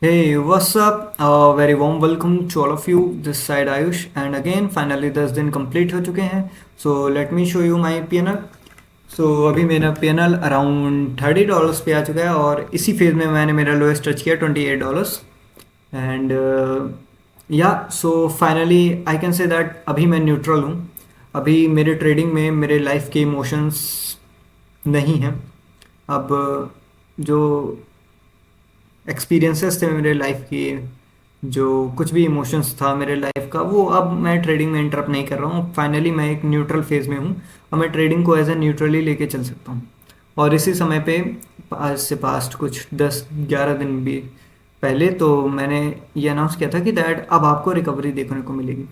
Hey, what's up? Very warm welcome to all of you. This side Ayush, and again finally 10 दिन complete हो चुके हैं. So let me show you my PNL. So अभी मेरा PNL around $30 पे आ चुका है और इसी फेज में मैंने मेरा लोएस्ट टच किया $28. And yeah so finally I can say that अभी मैं न्यूट्रल हूँ. अभी मेरे ट्रेडिंग में मेरे लाइफ के इमोशंस नहीं हैं. अब जो एक्सपीरियंसेस थे मेरे लाइफ की, जो कुछ भी इमोशंस था मेरे लाइफ का, वो अब मैं ट्रेडिंग में इंटरप्ट नहीं कर रहा हूँ. फाइनली मैं एक न्यूट्रल फेज में हूँ और मैं ट्रेडिंग को एज ए न्यूट्रली लेके चल सकता हूँ. और इसी समय पे आज से पास्ट कुछ 10-11 दिन भी पहले तो मैंने ये अनाउंस किया था कि दैट अब आपको रिकवरी देखने को मिलेगी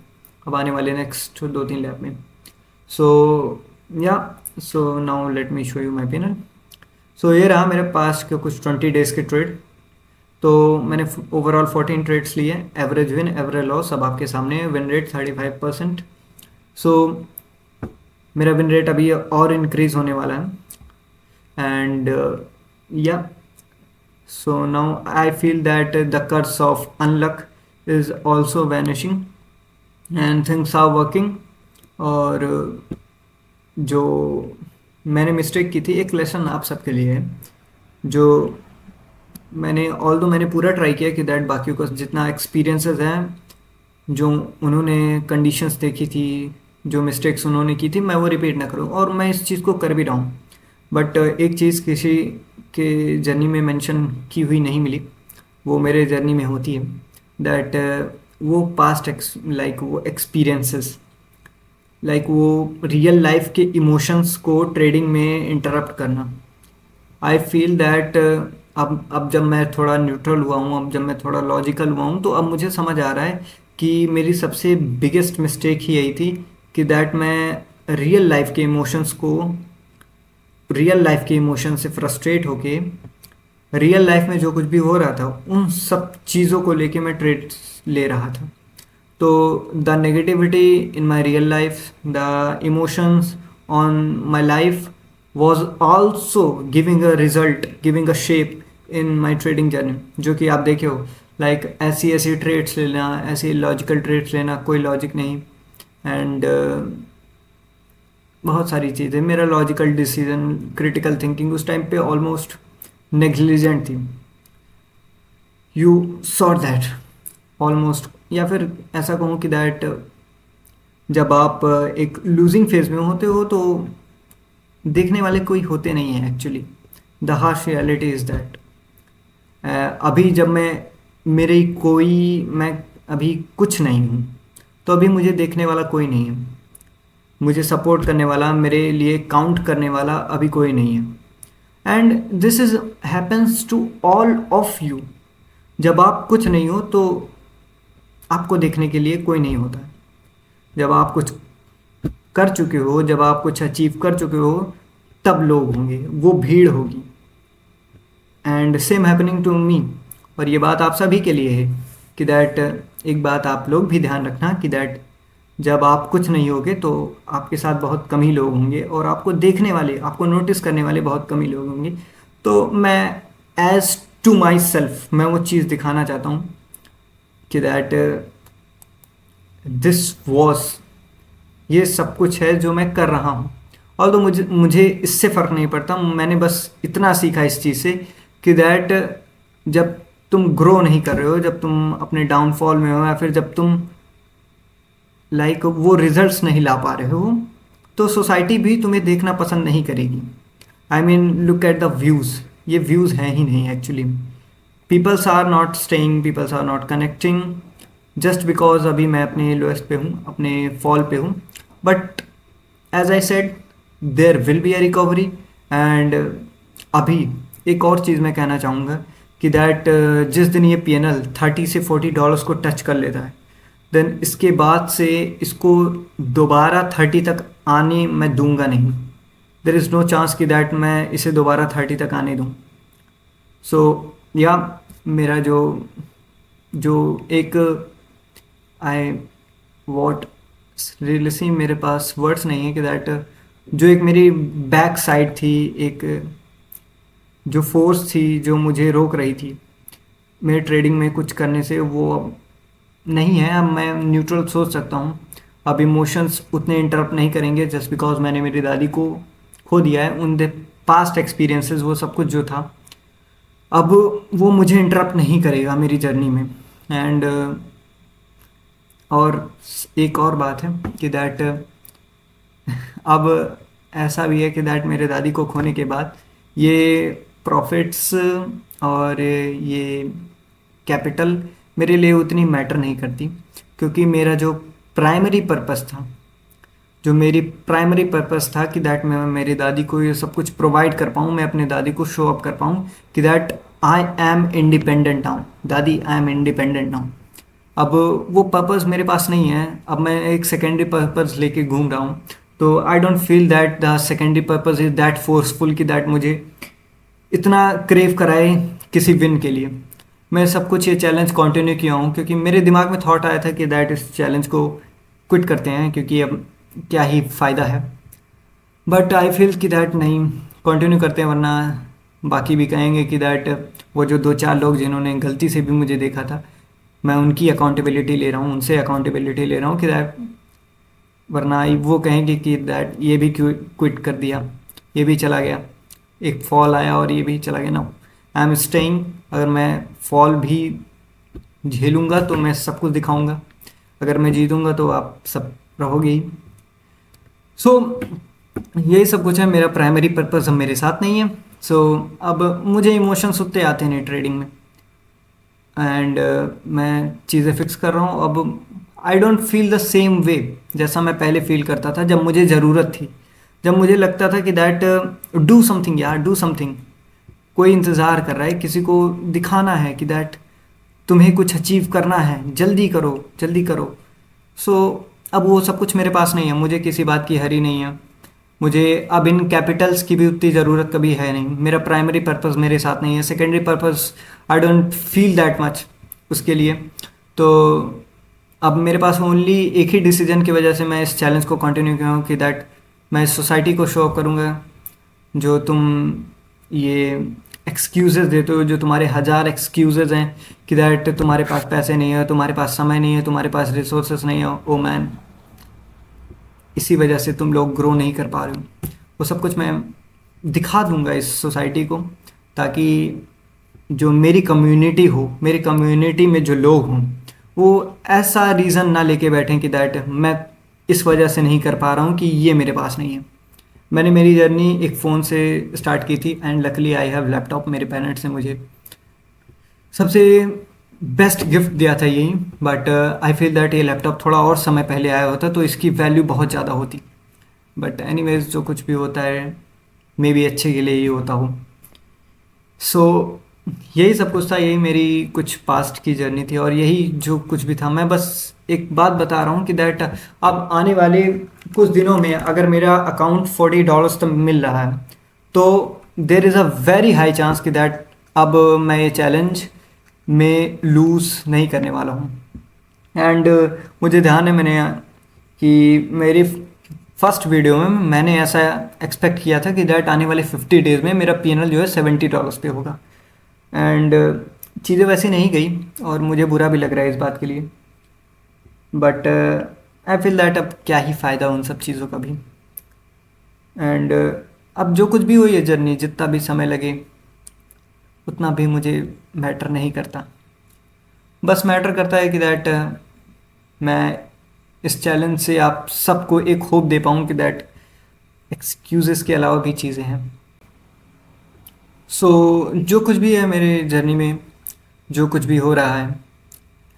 अब आने वाले नेक्स्ट 2-3 लैप में. So yeah so now let me show you my panel. So ये रहा मेरे पास के कुछ 20 डेज के ट्रेड. तो मैंने ओवरऑल 14 ट्रेड्स लिए. एवरेज विन एवरेज लॉस अब आपके सामने है. Win rate 35%. सो मेरा विन रेट अभी और इंक्रीज होने वाला है. And yeah so now I feel that the curse of unluck is also vanishing and things are working. और जो मैंने मिस्टेक की थी, एक लेसन आप सबके लिए है. जो मैंने पूरा ट्राई किया कि दैट बाकियों का जितना एक्सपीरियंसेस हैं, जो उन्होंने कंडीशंस देखी थी, जो मिस्टेक्स उन्होंने की थी, मैं वो रिपीट ना करूँ. और मैं इस चीज़ को कर भी रहा हूँ. बट एक चीज़ किसी के जर्नी में मेंशन की हुई नहीं मिली, वो मेरे जर्नी में होती है. दैट वो पास्ट लाइक वो एक्सपीरियंसेस, लाइक वो रियल लाइफ के इमोशंस को ट्रेडिंग में इंटरप्ट करना. आई फील दैट अब जब मैं थोड़ा न्यूट्रल हुआ हूँ, अब जब मैं थोड़ा लॉजिकल हुआ हूँ, तो अब मुझे समझ आ रहा है कि मेरी सबसे बिगेस्ट मिस्टेक ही यही थी कि दैट मैं रियल लाइफ के इमोशन से फ्रस्ट्रेट होके रियल लाइफ में जो कुछ भी हो रहा था उन सब चीज़ों को लेके मैं ट्रेड ले रहा था. तो the negativity in my real life, the emotions on my life was also giving a result, giving a shape in my trading journey. जो कि आप देखे हो, लाइक ऐसी ऐसी ट्रेड्स लेना, ऐसी लॉजिकल ट्रेड्स लेना, कोई लॉजिक नहीं. एंड बहुत सारी चीज़ें, मेरा लॉजिकल डिसीजन, क्रिटिकल थिंकिंग उस टाइम पे ऑलमोस्ट नेग्लिजेंट थी. You sought that almost. या फिर ऐसा कहूँ कि दैट जब आप एक लूजिंग फेज में होते हो तो देखने वाले कोई होते नहीं हैं actually. The harsh reality is that अभी जब मैं अभी कुछ नहीं हूँ, तो अभी मुझे देखने वाला कोई नहीं है. मुझे सपोर्ट करने वाला, मेरे लिए काउंट करने वाला अभी कोई नहीं है. And this is happens to all of you. जब आप कुछ नहीं हो तो आपको देखने के लिए कोई नहीं होता. जब आप कुछ कर चुके हो, जब आप कुछ अचीव कर चुके हो, तब लोग होंगे, वो भीड़ होगी. And same happening to me. और ये बात आप सभी के लिए है कि दैट एक बात आप लोग भी ध्यान रखना कि दैट जब आप कुछ नहीं होगे तो आपके साथ बहुत कम ही लोग होंगे और आपको देखने वाले, आपको नोटिस करने वाले बहुत कम ही लोग होंगे. तो मैं एज टू माई सेल्फ मैं वो चीज़ दिखाना चाहता हूँ कि दैट दिस वॉज, ये सब कुछ है जो मैं कर रहा हूँ. और तो मुझे इससे फ़र्क नहीं पड़ता. मैंने बस इतना सीखा इस चीज़ से कि दैट जब तुम ग्रो नहीं कर रहे हो, जब तुम अपने डाउनफॉल में हो, या फिर जब तुम लाइक वो रिजल्ट्स नहीं ला पा रहे हो, तो सोसाइटी भी तुम्हें देखना पसंद नहीं करेगी. I mean look at the views. ये व्यूज़ हैं ही नहीं actually. Peoples are not staying, peoples are not connecting just because अभी मैं अपने लोएस्ट पे हूँ, अपने फॉल पे हूँ. But as I said, there will be a recovery. And अभी एक और चीज़ मैं कहना चाहूँगा कि दैट जिस दिन ये PNL $30 से $40 को टच कर लेता है, देन इसके बाद से इसको दोबारा 30 तक आने मैं दूंगा नहीं. देर इज़ नो चांस कि दैट मैं इसे दोबारा 30 तक आने दूँ. सो या मेरा जो जो एक आई वॉट रियलिटी, मेरे पास वर्ड्स नहीं है कि दैट जो एक मेरी बैक साइड थी, एक जो फोर्स थी जो मुझे रोक रही थी, मेरे ट्रेडिंग में कुछ करने से वो अब नहीं है। अब मैं न्यूट्रल सोच सकता हूँ। अब इमोशंस उतने इंटरप्ट नहीं करेंगे जस्ट बिकॉज मैंने मेरी दादी को खो दिया है। उन द पास्ट एक्सपीरियंसेस वो सब कुछ जो था, अब वो मुझे इंटरप्ट नहीं करेगा मेरी जर्नी में। एंड और एक और बात है कि दैट अब ऐसा भी है कि दैट मेरे दादी को खोने के बाद ये प्रॉफिट्स और ये कैपिटल मेरे लिए उतनी मैटर नहीं करती, क्योंकि मेरा जो प्राइमरी पर्पस था, जो मेरी प्राइमरी पर्पस था कि दैट मैं मेरी दादी को ये सब कुछ प्रोवाइड कर पाऊँ, मैं अपने दादी को शो अप कर पाऊँ कि that I am independent now, दादी आई एम इंडिपेंडेंट नाउ। अब वो पर्पस मेरे पास नहीं है। अब मैं एक सेकेंडरी पर्पस लेके घूम रहा हूँ, तो I don't feel that the secondary purpose is that forceful कि दैट मुझे इतना क्रेव कराए किसी विन के लिए। मैं सब कुछ ये चैलेंज कंटिन्यू किया हूँ क्योंकि मेरे दिमाग में थॉट आया था कि दैट इस चैलेंज को क्विट करते हैं, क्योंकि अब क्या ही फ़ायदा है। बट आई फील कि दैट नहीं, कंटिन्यू करते हैं, वरना बाकी भी कहेंगे कि दैट वो जो दो चार लोग जिन्होंने गलती से भी मुझे देखा था, मैं उनकी अकाउंटेबिलिटी ले रहा हूँ, उनसे अकाउंटेबिलिटी ले रहा हूँ कि दैट, वरना वो कहेंगे कि दैट ये भी क्यों क्विट कर दिया, ये भी चला गया, एक फॉल आया और ये भी चला गया। ना, आई एम स्टेइंग। अगर मैं फॉल भी झेलूंगा तो मैं सब कुछ दिखाऊंगा, अगर मैं जीतूंगा तो आप सब रहोगे ही। सो यही सब कुछ है। मेरा प्राइमरी पर्पस अब मेरे साथ नहीं है। सो अब मुझे इमोशंस उतने आते नहीं ट्रेडिंग में, एंड मैं चीज़ें फिक्स कर रहा हूँ। अब I don't feel the same way जैसा मैं पहले फील करता था, जब मुझे ज़रूरत थी, जब मुझे लगता था कि दैट डू समथिंग यार, डू समथिंग, कोई इंतज़ार कर रहा है, किसी को दिखाना है कि दैट तुम्हें कुछ अचीव करना है, जल्दी करो जल्दी करो। सो अब वो सब कुछ मेरे पास नहीं है, मुझे किसी बात की हरी नहीं है, मुझे अब इन कैपिटल्स की भी उतनी ज़रूरत कभी है नहीं। मेरा प्राइमरी पर्पस मेरे साथ नहीं है, secondary purpose I don't feel that much उसके लिए। तो अब मेरे पास ओनली एक ही डिसीजन की वजह से मैं इस चैलेंज को कंटिन्यू किया हूँ कि दैट मैं इस सोसाइटी को शो अप करूँगा। जो तुम ये एक्सक्यूज़ेस देते हो, जो तुम्हारे हज़ार एक्सक्यूज़ेस हैं कि दैट तुम्हारे पास पैसे नहीं है, तुम्हारे पास समय नहीं है, तुम्हारे पास रिसोर्सेस नहीं है, ओ मैन, इसी वजह से तुम लोग ग्रो नहीं कर पा रहे हो, वो सब कुछ मैं दिखा दूंगा इस सोसाइटी को, ताकि जो मेरी कम्युनिटी हो, मेरी कम्युनिटी में जो लोग हों, वो ऐसा रीज़न ना लेके बैठें कि दैट मैं इस वजह से नहीं कर पा रहा हूँ कि ये मेरे पास नहीं है। मैंने मेरी जर्नी एक फ़ोन से स्टार्ट की थी, and luckily I have laptop. मेरे पेरेंट्स ने मुझे सबसे बेस्ट गिफ्ट दिया था यही। बट आई फील दैट ये लैपटॉप थोड़ा और समय पहले आया होता तो इसकी वैल्यू बहुत ज़्यादा होती। बट एनीवेज, जो कुछ भी होता है मे बी अच्छे के लिए ही होता हो। सो यही सब कुछ था, यही मेरी कुछ पास्ट की जर्नी थी, और यही जो कुछ भी था। मैं बस एक बात बता रहा हूँ कि दैट अब आने वाले कुछ दिनों में अगर मेरा अकाउंट $40 तक मिल रहा है, तो there is a very high chance कि दैट अब मैं ये चैलेंज में लूज़ नहीं करने वाला हूँ। एंड मुझे ध्यान है मैंने कि मेरी फर्स्ट वीडियो में मैंने ऐसा एक्सपेक्ट किया था कि दैट आने वाले 50 डेज़ में मेरा पीएनएल जो है $70 पे होगा। एंड चीज़ें वैसे नहीं गई, और मुझे बुरा भी लग रहा है इस बात के लिए। बट आई फील दैट अब क्या ही फ़ायदा उन सब चीज़ों का भी। एंड अब जो कुछ भी हो ये जर्नी, जितना भी समय लगे उतना भी मुझे मैटर नहीं करता। बस मैटर करता है कि दैट मैं इस चैलेंज से आप सबको एक होप दे पाऊँ कि दैट एक्सक्यूज़ेस के अलावा भी चीज़ें हैं। सो जो कुछ भी है मेरे जर्नी में, जो कुछ भी हो रहा है,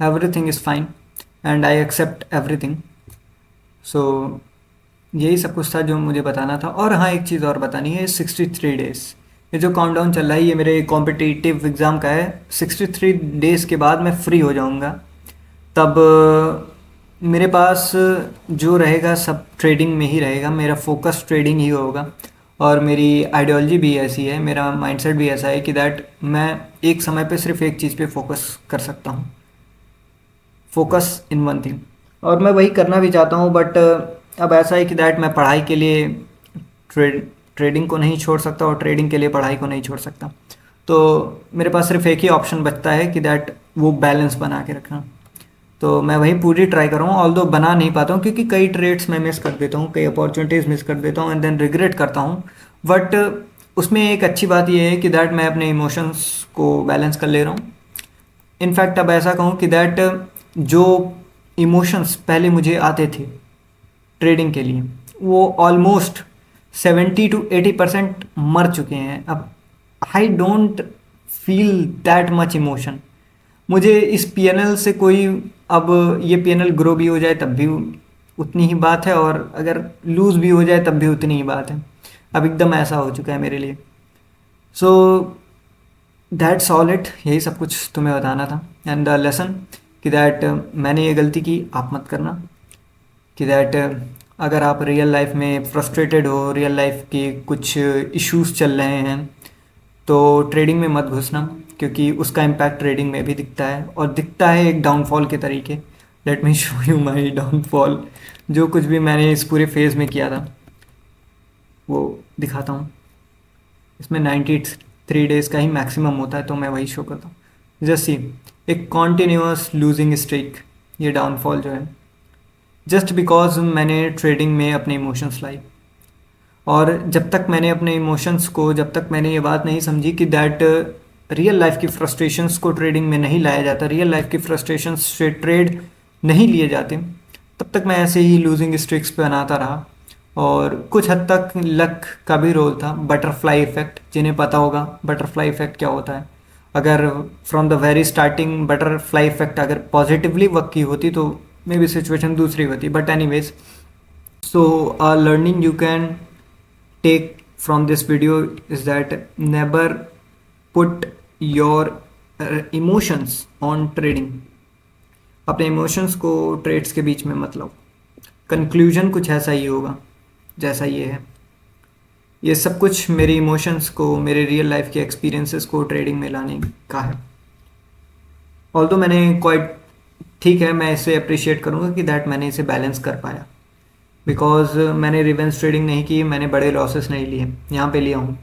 everything is fine and I accept everything. So यही सब कुछ था जो मुझे बताना था। और हाँ, एक चीज़ और बतानी है, 63 डेज़, ये जो काउंटडाउन चल रहा है ये मेरे कॉम्पिटिटिव एग्ज़ाम का है। 63 डेज़ के बाद मैं फ्री हो जाऊँगा। तब मेरे पास जो रहेगा सब ट्रेडिंग में ही रहेगा, मेरा फोकस ट्रेडिंग ही होगा। और मेरी आइडियोलॉजी भी ऐसी है, मेरा माइंडसेट भी ऐसा है कि दैट मैं एक समय पे सिर्फ एक चीज़ पे फोकस कर सकता हूँ, फोकस इन वन थिंग, और मैं वही करना भी चाहता हूँ। बट अब ऐसा है कि दैट मैं पढ़ाई के लिए ट्रेडिंग को नहीं छोड़ सकता, और ट्रेडिंग के लिए पढ़ाई को नहीं छोड़ सकता। तो मेरे पास सिर्फ एक ही ऑप्शन बचता है कि दैट वो बैलेंस बना के रखना। तो मैं वही पूरी ट्राई कर रहा हूँ, ऑल्दो बना नहीं पाता हूँ क्योंकि कई ट्रेड्स मैं मिस कर देता हूँ, कई अपॉर्चुनिटीज़ मिस कर देता हूँ एंड देन रिग्रेट करता हूँ। बट उसमें एक अच्छी बात यह है कि दैट मैं अपने इमोशंस को बैलेंस कर ले रहा हूँ। इनफैक्ट अब ऐसा कहूँ कि दैट जो इमोशंस पहले मुझे आते थे ट्रेडिंग के लिए, वो ऑलमोस्ट 70 to 80% मर चुके हैं अब। I don't feel that much emotion. मुझे इस पीएनएल से कोई, अब ये पीएनएल ग्रो भी हो जाए तब भी उतनी ही बात है, और अगर लूज़ भी हो जाए तब भी उतनी ही बात है। अब एकदम ऐसा हो चुका है मेरे लिए। सो दैट्स ऑल इट, यही सब कुछ तुम्हें बताना था। एंड द लेसन कि दैट मैंने ये गलती की, आप मत करना। कि दैट अगर आप रियल लाइफ में फ्रस्ट्रेटेड हो, रियल लाइफ के कुछ इश्यूज चल रहे हैं, तो ट्रेडिंग में मत घुसना, क्योंकि उसका इम्पैक्ट ट्रेडिंग में भी दिखता है, और दिखता है एक डाउनफॉल के तरीके। Late me show you my downfall. जो कुछ भी मैंने इस पूरे फेज़ में किया था वो दिखाता हूँ। इसमें 93 डेज़ का ही मैक्सिमम होता है, तो मैं वही शो करता हूँ। जस्ट सी, एक कॉन्टिन्यूस लूजिंग स्ट्रीक, ये डाउनफॉल जो है, जस्ट बिकॉज मैंने ट्रेडिंग में अपने इमोशंस लाई। और जब तक मैंने अपने इमोशंस को, जब तक मैंने ये बात नहीं समझी कि दैट रियल लाइफ की फ्रस्ट्रेशंस को ट्रेडिंग में नहीं लाया जाता, रियल लाइफ की फ्रस्ट्रेशंस से ट्रेड नहीं लिए जाते, तब तक मैं ऐसे ही लूजिंग स्ट्रिक्स पे बनाता रहा। और कुछ हद तक लक का भी रोल था, बटरफ्लाई इफेक्ट, जिन्हें पता होगा बटरफ्लाई इफेक्ट क्या होता है। अगर from the very starting butterfly effect अगर पॉजिटिवली वर्क की होती तो मे बी सिचुएशन दूसरी होती। But anyways, so a learning you can take from this video is that never put your emotions on trading। अपने इमोशंस को trades के बीच में मत लाओ। कंक्लूजन कुछ ऐसा ही होगा जैसा ये है। ये सब कुछ मेरे इमोशंस को, मेरे रियल लाइफ के एक्सपीरियंसेस को ट्रेडिंग में लाने का है। ऑल्दो मैंने क्वाइट, ठीक है, मैं इसे अप्रिशिएट करूँगा कि दैट मैंने इसे बैलेंस कर पाया, बिकॉज मैंने रिवेंज ट्रेडिंग नहीं की, मैंने बड़े लॉसेस नहीं लिए, यहाँ पे लिया हूँ,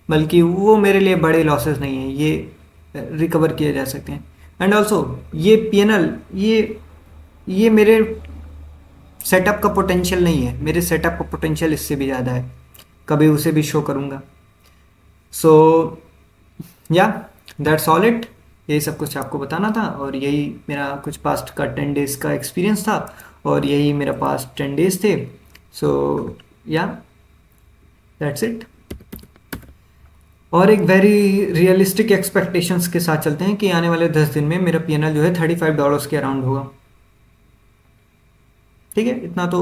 बल्कि वो मेरे लिए बड़े लॉसेस नहीं हैं, ये रिकवर किए जा सकते हैं। एंड ऑल्सो ये पीएनएल, ये मेरे सेटअप का पोटेंशियल नहीं है, मेरे सेटअप का पोटेंशियल इससे भी ज़्यादा है, कभी उसे भी शो करूँगा। सो या दैट्स ऑल इट, यही सब कुछ आपको बताना था, और यही मेरा कुछ पास्ट का 10 डेज़ का एक्सपीरियंस था, और यही मेरा पास्ट 10 डेज़ थे। सो या दैट्स इट। और एक वेरी रियलिस्टिक एक्सपेक्टेशंस के साथ चलते हैं कि आने वाले 10 दिन में मेरा पीएनएल जो है $35 के अराउंड होगा। ठीक है, इतना तो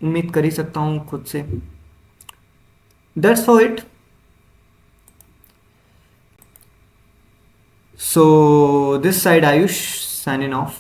उम्मीद कर ही सकता हूँ खुद से। That's for it. So this side Ayush signing off.